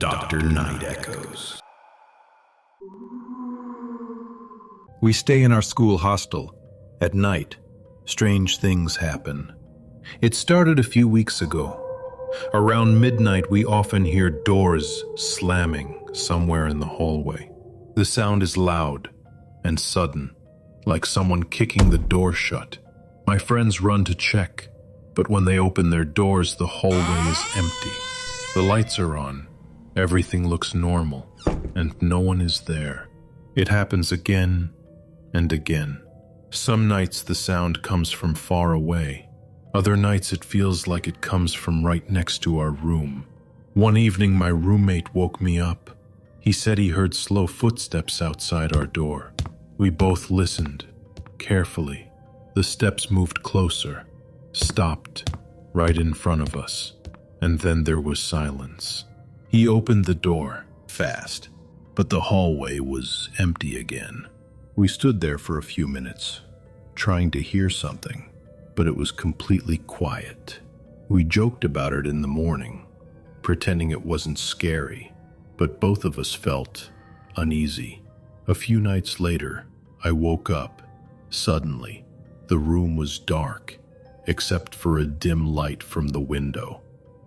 Dr. Night Echoes. We stay in our school hostel. At night, strange things happen. It started a few weeks ago. Around midnight, we often hear doors slamming somewhere in the hallway. The sound is loud and sudden, like someone kicking the door shut. My friends run to check, but when they open their doors, the hallway is empty. The lights are on, everything looks normal, and no one is there. It happens again and again. Some nights the sound comes from far away. Other nights it feels like it comes from right next to our room. One evening my roommate woke me up. He said he heard slow footsteps outside our door. We both listened, carefully. The steps moved closer, stopped, right in front of us, and then there was silence. He opened the door, fast, but the hallway was empty again. We stood there for a few minutes, trying to hear something, but it was completely quiet. We joked about it in the morning, pretending it wasn't scary, but both of us felt uneasy. A few nights later, I woke up. Suddenly, the room was dark, except for a dim light from the window.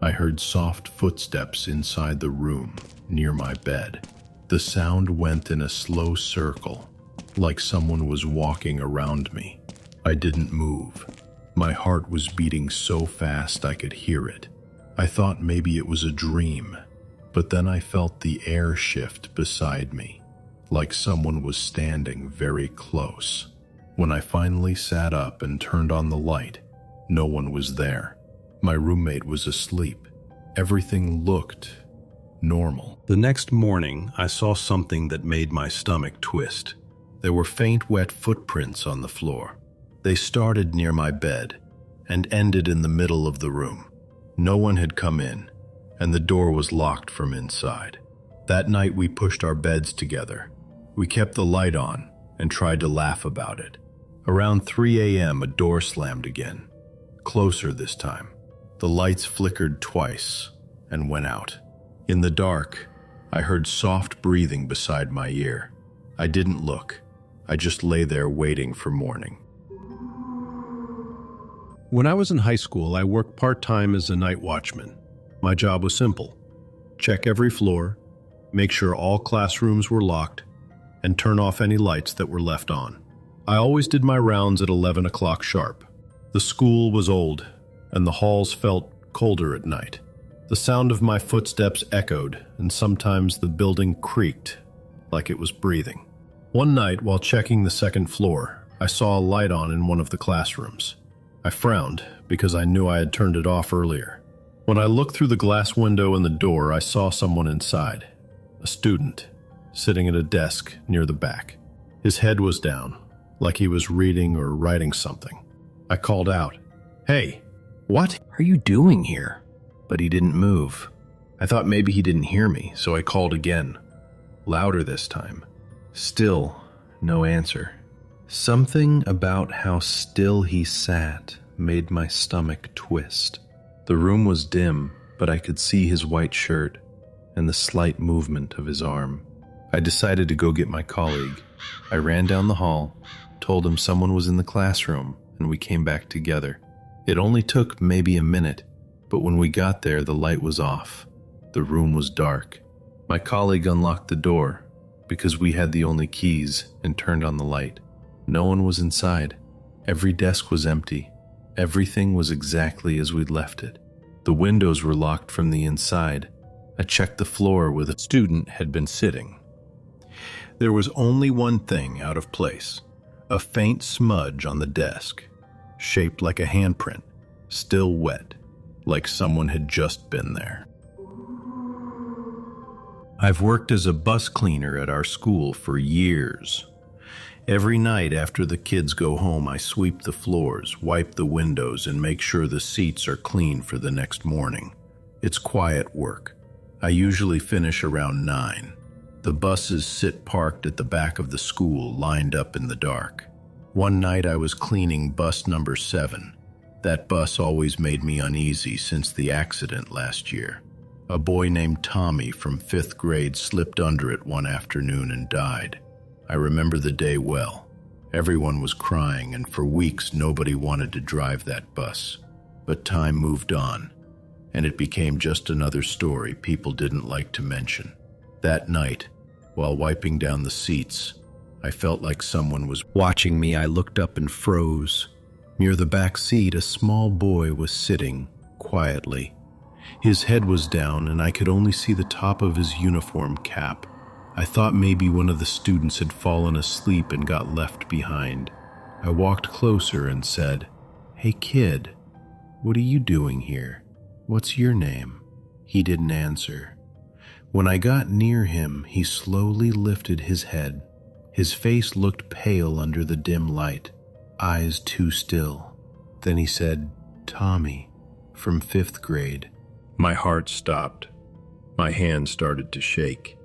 I heard soft footsteps inside the room, near my bed. The sound went in a slow circle, like someone was walking around me. I didn't move. My heart was beating so fast I could hear it. I thought maybe it was a dream, but then I felt the air shift beside me, like someone was standing very close. When I finally sat up and turned on the light, no one was there. My roommate was asleep. Everything looked normal. The next morning, I saw something that made my stomach twist. There were faint, wet footprints on the floor. They started near my bed and ended in the middle of the room. No one had come in, and the door was locked from inside. That night, we pushed our beds together. We kept the light on and tried to laugh about it. Around 3 a.m., a door slammed again, closer this time. The lights flickered twice and went out. In the dark, I heard soft breathing beside my ear. I didn't look. I just lay there waiting for morning. When I was in high school, I worked part-time as a night watchman. My job was simple: check every floor, make sure all classrooms were locked, and turn off any lights that were left on. I always did my rounds at 11 o'clock sharp. The school was old, and the halls felt colder at night. The sound of my footsteps echoed, and sometimes the building creaked like it was breathing. One night, while checking the second floor, I saw a light on in one of the classrooms. I frowned because I knew I had turned it off earlier. When I looked through the glass window in the door, I saw someone inside, a student, sitting at a desk near the back. His head was down, like he was reading or writing something. I called out, "Hey, what are you doing here?" But he didn't move. I thought maybe he didn't hear me, so I called again, louder this time. Still, no answer. Something about how still he sat made my stomach twist. The room was dim, but I could see his white shirt and the slight movement of his arm. I decided to go get my colleague. I ran down the hall, told him someone was in the classroom, and we came back together. It only took maybe a minute, but when we got there, the light was off. The room was dark. My colleague unlocked the door because we had the only keys and turned on the light. No one was inside. Every desk was empty. Everything was exactly as we'd left it. The windows were locked from the inside. I checked the floor where the student had been sitting. There was only one thing out of place: a faint smudge on the desk, shaped like a handprint, still wet, like someone had just been there. I've worked as a bus cleaner at our school for years. Every night after the kids go home, I sweep the floors, wipe the windows, and make sure the seats are clean for the next morning. It's quiet work. I usually finish around 9. The buses sit parked at the back of the school, lined up in the dark. One night I was cleaning bus number 7. That bus always made me uneasy since the accident last year. A boy named Tommy from 5th grade slipped under it one afternoon and died. I remember the day well. Everyone was crying, and for weeks nobody wanted to drive that bus. But time moved on, and it became just another story people didn't like to mention. That night, while wiping down the seats, I felt like someone was watching me. I looked up and froze. Near the back seat, a small boy was sitting quietly. His head was down, and I could only see the top of his uniform cap. I thought maybe one of the students had fallen asleep and got left behind. I walked closer and said, "Hey kid, what are you doing here? What's your name?" He didn't answer. When I got near him, he slowly lifted his head. His face looked pale under the dim light, eyes too still. Then he said, "Tommy, from 5th grade." My heart stopped. My hand started to shake.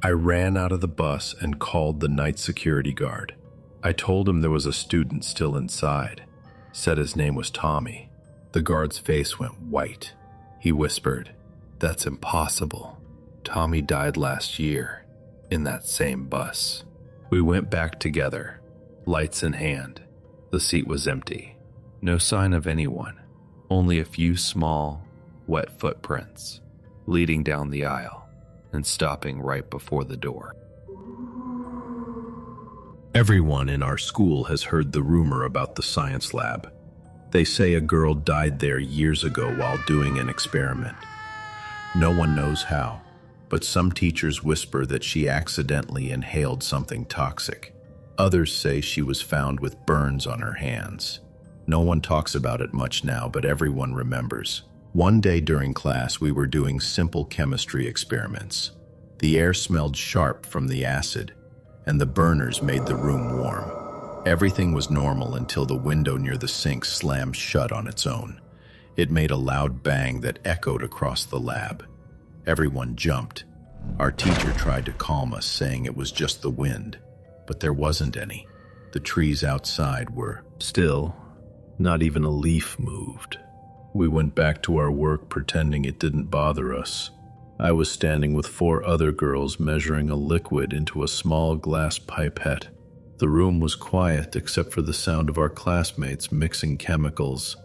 I ran out of the bus and called the night security guard. I told him there was a student still inside. Said his name was Tommy. The guard's face went white. He whispered, "That's impossible. Tommy died last year, in that same bus." We went back together, lights in hand. The seat was empty. No sign of anyone. Only a few small, wet footprints leading down the aisle and stopping right before the door. Everyone in our school has heard the rumor about the science lab. They say a girl died there years ago while doing an experiment. No one knows how, but some teachers whisper that she accidentally inhaled something toxic. Others say she was found with burns on her hands. No one talks about it much now, but everyone remembers. One day during class, we were doing simple chemistry experiments. The air smelled sharp from the acid, and the burners made the room warm. Everything was normal until the window near the sink slammed shut on its own. It made a loud bang that echoed across the lab. Everyone jumped. Our teacher tried to calm us, saying it was just the wind, but there wasn't any. The trees outside were still. Not even a leaf moved. We went back to our work pretending it didn't bother us. I was standing with 4 other girls measuring a liquid into a small glass pipette. The room was quiet except for the sound of our classmates mixing chemicals.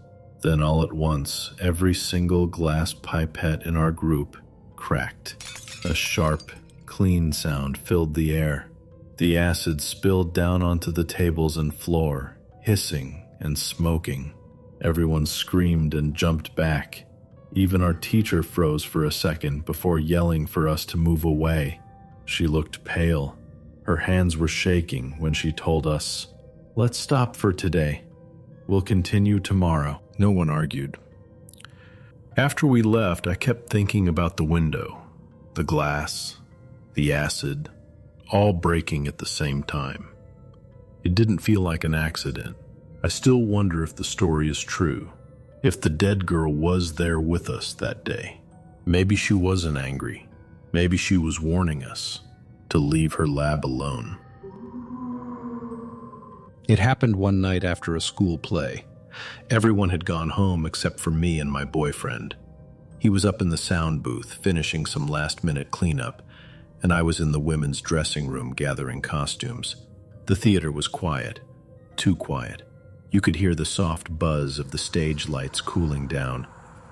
Then all at once, every single glass pipette in our group cracked. A sharp, clean sound filled the air. The acid spilled down onto the tables and floor, hissing and smoking. Everyone screamed and jumped back. Even our teacher froze for a second before yelling for us to move away. She looked pale. Her hands were shaking when she told us, "Let's stop for today. We'll continue tomorrow." No one argued. After we left, I kept thinking about the window, the glass, the acid, all breaking at the same time. It didn't feel like an accident. I still wonder if the story is true, if the dead girl was there with us that day. Maybe she wasn't angry. Maybe she was warning us to leave her lab alone. It happened one night after a school play. Everyone had gone home except for me and my boyfriend. He was up in the sound booth finishing some last-minute cleanup, and I was in the women's dressing room gathering costumes. The theater was quiet, too quiet. You could hear the soft buzz of the stage lights cooling down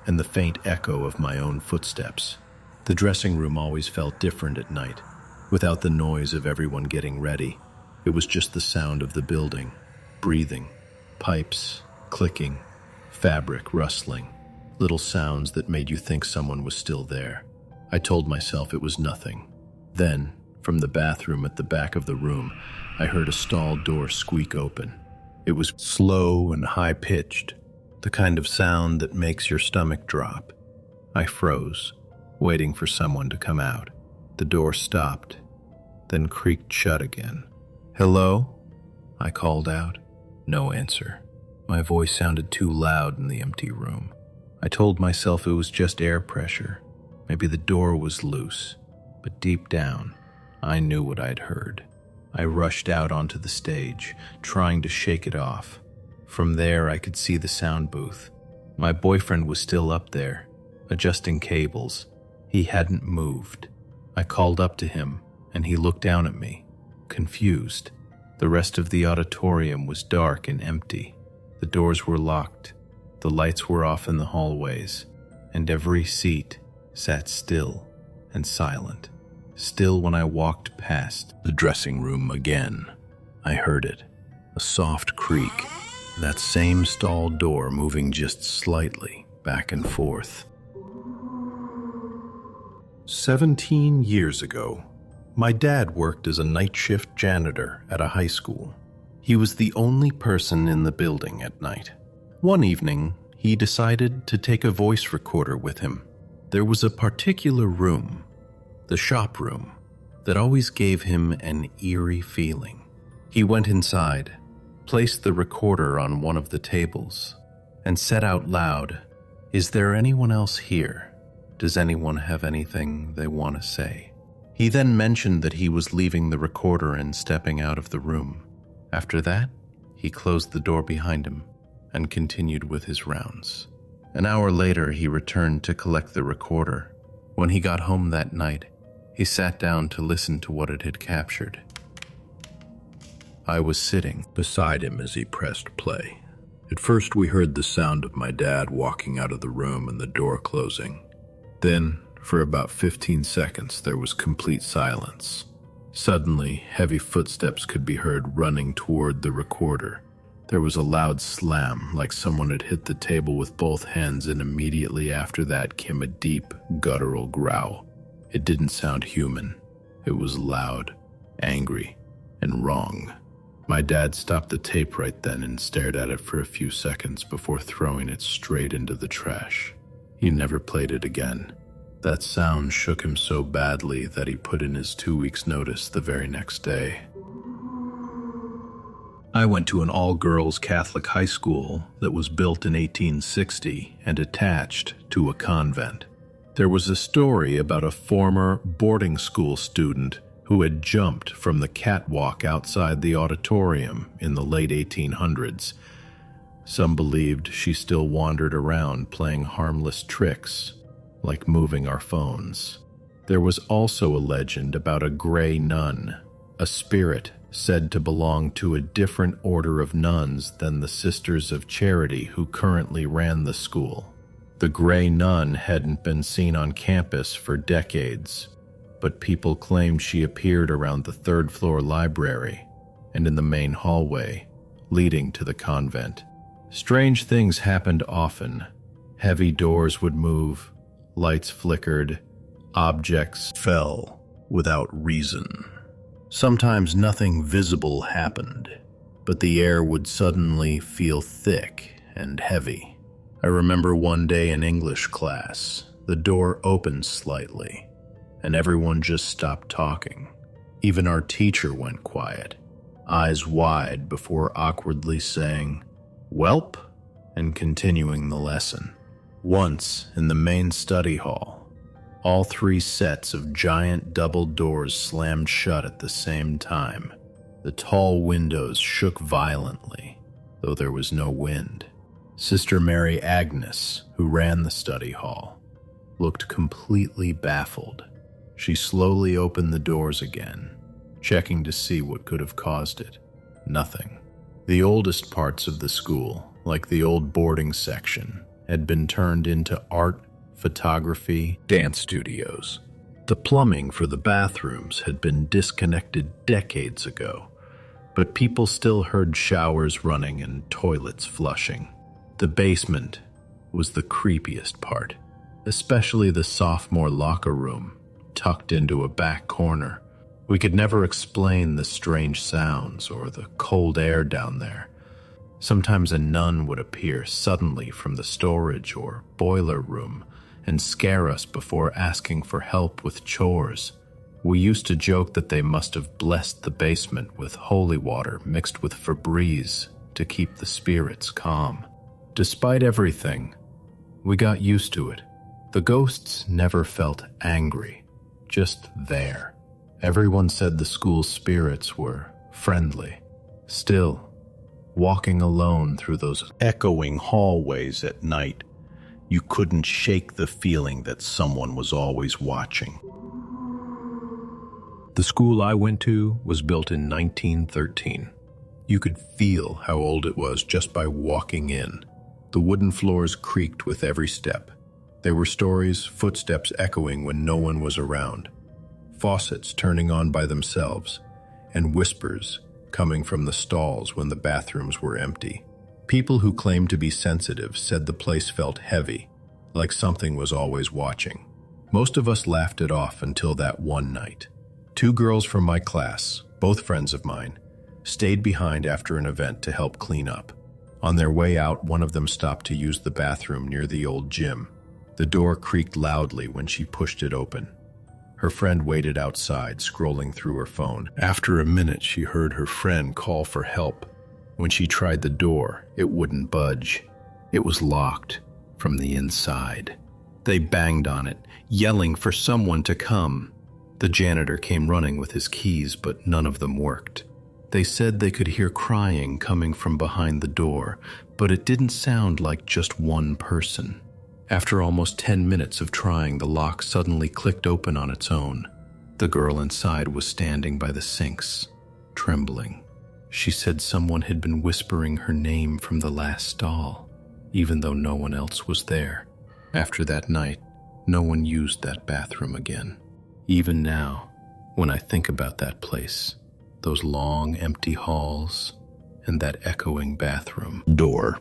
and the faint echo of my own footsteps. The dressing room always felt different at night, without the noise of everyone getting ready. It was just the sound of the building, breathing, pipes, clicking, fabric rustling, little sounds that made you think someone was still there. I told myself it was nothing. Then, from the bathroom at the back of the room, I heard a stall door squeak open. It was slow and high-pitched, the kind of sound that makes your stomach drop. I froze, waiting for someone to come out. The door stopped, then creaked shut again. "Hello?" I called out. No answer. My voice sounded too loud in the empty room. I told myself it was just air pressure. Maybe the door was loose, but deep down, I knew what I'd heard. I rushed out onto the stage, trying to shake it off. From there, I could see the sound booth. My boyfriend was still up there, adjusting cables. He hadn't moved. I called up to him, and he looked down at me, confused. The rest of the auditorium was dark and empty. The doors were locked, the lights were off in the hallways, and every seat sat still and silent. Still when I walked past the dressing room again, I heard it, a soft creak, that same stall door moving just slightly back and forth. 17 years ago, my dad worked as a night shift janitor at a high school. He was the only person in the building at night. One evening, he decided to take a voice recorder with him. There was a particular room, the shop room, that always gave him an eerie feeling. He went inside, placed the recorder on one of the tables, and said out loud, "Is there anyone else here? Does anyone have anything they want to say?" He then mentioned that he was leaving the recorder and stepping out of the room. After that, he closed the door behind him and continued with his rounds. An hour later, he returned to collect the recorder. When he got home that night, he sat down to listen to what it had captured. I was sitting beside him as he pressed play. At first, we heard the sound of my dad walking out of the room and the door closing. Then, for about 15 seconds, there was complete silence. Suddenly, heavy footsteps could be heard running toward the recorder. There was a loud slam, like someone had hit the table with both hands, and immediately after that came a deep, guttural growl. It didn't sound human. It was loud, angry, and wrong. My dad stopped the tape right then and stared at it for a few seconds before throwing it straight into the trash. He never played it again. That sound shook him so badly that he put in his 2 weeks' notice the very next day. I went to an all-girls Catholic high school that was built in 1860 and attached to a convent. There was a story about a former boarding school student who had jumped from the catwalk outside the auditorium in the late 1800s. Some believed she still wandered around playing harmless tricks, like moving our phones. There was also a legend about a gray nun, a spirit said to belong to a different order of nuns than the Sisters of Charity who currently ran the school. The gray nun hadn't been seen on campus for decades, but people claimed she appeared around the third-floor library and in the main hallway leading to the convent. Strange things happened often. Heavy doors would move, lights flickered, objects fell without reason. Sometimes nothing visible happened, but the air would suddenly feel thick and heavy. I remember one day in English class, the door opened slightly, and everyone just stopped talking. Even our teacher went quiet, eyes wide before awkwardly saying, "Welp," and continuing the lesson. Once, in the main study hall, all 3 sets of giant double doors slammed shut at the same time. The tall windows shook violently, though there was no wind. Sister Mary Agnes, who ran the study hall, looked completely baffled. She slowly opened the doors again, checking to see what could have caused it. Nothing. The oldest parts of the school, like the old boarding section, had been turned into art, photography, dance studios. The plumbing for the bathrooms had been disconnected decades ago, but people still heard showers running and toilets flushing. The basement was the creepiest part, especially the sophomore locker room, tucked into a back corner. We could never explain the strange sounds or the cold air down there. Sometimes a nun would appear suddenly from the storage or boiler room and scare us before asking for help with chores. We used to joke that they must have blessed the basement with holy water mixed with Febreze to keep the spirits calm. Despite everything, we got used to it. The ghosts never felt angry, just there. Everyone said the school's spirits were friendly. Still, walking alone through those echoing hallways at night You couldn't shake the feeling that someone was always watching. The school I went to was built in 1913. You could feel how old it was just by walking in. The wooden floors creaked with every step. There were stories, footsteps echoing when no one was around, faucets turning on by themselves, and whispers coming from the stalls when the bathrooms were empty. People who claimed to be sensitive said the place felt heavy, like something was always watching. Most of us laughed it off until that one night. 2 girls from my class, both friends of mine, stayed behind after an event to help clean up. On their way out, one of them stopped to use the bathroom near the old gym. The door creaked loudly when she pushed it open. Her friend waited outside, scrolling through her phone. After a minute, she heard her friend call for help. When she tried the door, it wouldn't budge. It was locked from the inside. They banged on it, yelling for someone to come. The janitor came running with his keys, but none of them worked. They said they could hear crying coming from behind the door, but it didn't sound like just one person. After almost 10 minutes of trying, the lock suddenly clicked open on its own. The girl inside was standing by the sinks, trembling. She said someone had been whispering her name from the last stall, even though no one else was there. After that night, no one used that bathroom again. Even now, when I think about that place, those long, empty halls, and that echoing bathroom door,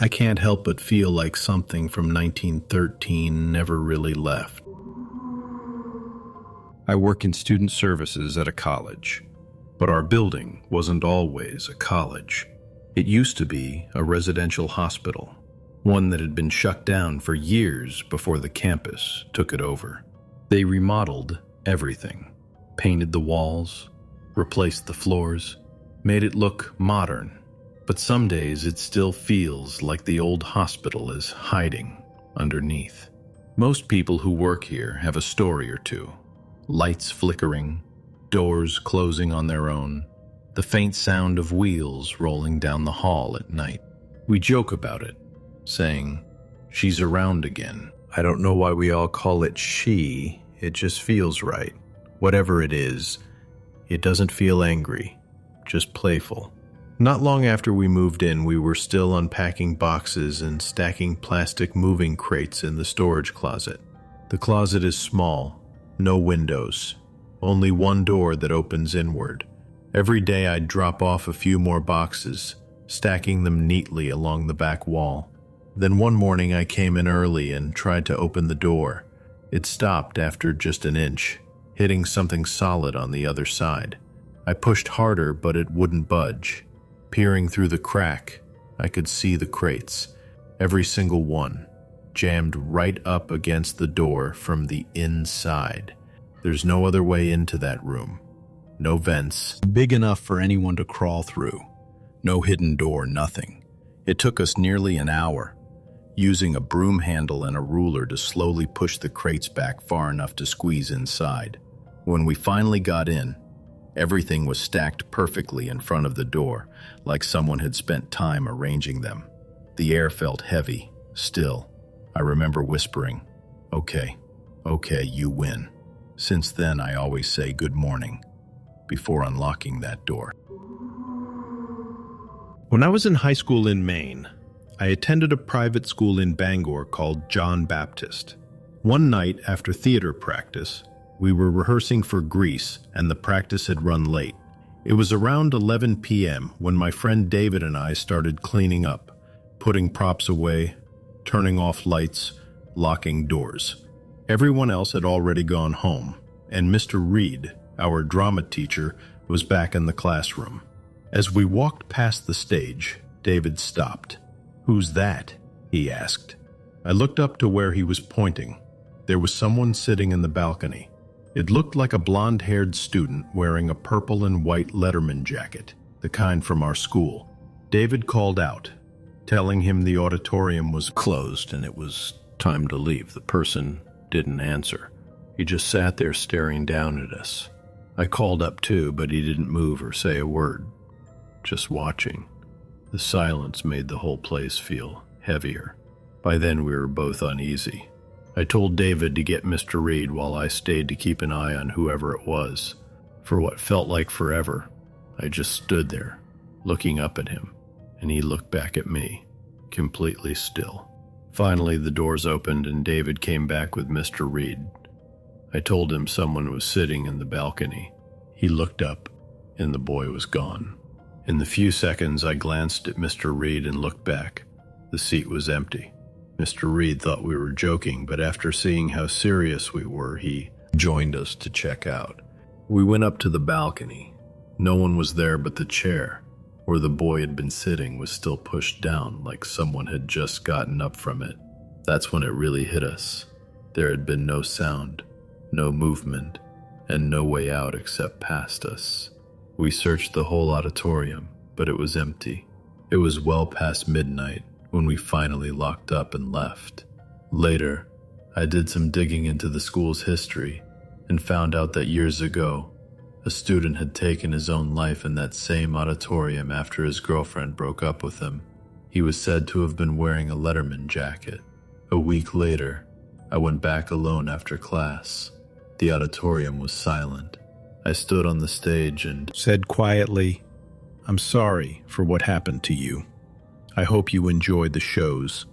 I can't help but feel like something from 1913 never really left. I work in student services at a college, but our building wasn't always a college. It used to be a residential hospital, one that had been shut down for years before the campus took it over. They remodeled everything, painted the walls, replaced the floors, made it look modern. But some days it still feels like the old hospital is hiding underneath. Most people who work here have a story or two. Lights flickering, doors closing on their own, the faint sound of wheels rolling down the hall at night. We joke about it, saying, "She's around again." I don't know why we all call it she, it just feels right. Whatever it is, it doesn't feel angry, just playful. Not long after we moved in, we were still unpacking boxes and stacking plastic moving crates in the storage closet. The closet is small, no windows, only one door that opens inward. Every day I'd drop off a few more boxes, stacking them neatly along the back wall. Then one morning I came in early and tried to open the door. It stopped after just an inch, hitting something solid on the other side. I pushed harder, but it wouldn't budge. Peering through the crack, I could see the crates, every single one, jammed right up against the door from the inside. There's no other way into that room. No vents big enough for anyone to crawl through. No hidden door, nothing. It took us nearly an hour, using a broom handle and a ruler to slowly push the crates back far enough to squeeze inside. When we finally got in, everything was stacked perfectly in front of the door, like someone had spent time arranging them. The air felt heavy, still. I remember whispering, okay, you win." Since then, I always say good morning before unlocking that door. When I was in high school in Maine, I attended a private school in Bangor called John Baptist. One night after theater practice, we were rehearsing for Grease, and the practice had run late. It was around 11 p.m. when my friend David and I started cleaning up, putting props away, turning off lights, locking doors. Everyone else had already gone home, and Mr. Reed, our drama teacher, was back in the classroom. As we walked past the stage, David stopped. "Who's that?" he asked. I looked up to where he was pointing. There was someone sitting in the balcony. It looked like a blonde-haired student wearing a purple and white Letterman jacket, the kind from our school. David called out, telling him the auditorium was closed and it was time to leave. The person didn't answer. He just sat there staring down at us. I called up too, but he didn't move or say a word, just watching. The silence made the whole place feel heavier. By then we were both uneasy. I told David to get Mr. Reed while I stayed to keep an eye on whoever it was. For what felt like forever, I just stood there, looking up at him, and he looked back at me, completely still. Finally, the doors opened and David came back with Mr. Reed. I told him someone was sitting in the balcony. He looked up, and the boy was gone. In the few seconds I glanced at Mr. Reed and looked back. The seat was empty. Mr. Reed thought we were joking, but after seeing how serious we were, he joined us to check out. We went up to the balcony. No one was there, but the chair where the boy had been sitting was still pushed down like someone had just gotten up from it. That's when it really hit us. There had been no sound, no movement, and no way out except past us. We searched the whole auditorium, but it was empty. It was well past midnight when we finally locked up and left. Later, I did some digging into the school's history and found out that years ago, a student had taken his own life in that same auditorium after his girlfriend broke up with him. He was said to have been wearing a Letterman jacket. A week later, I went back alone after class. The auditorium was silent. I stood on the stage and said quietly, "I'm sorry for what happened to you. I hope you enjoyed the shows.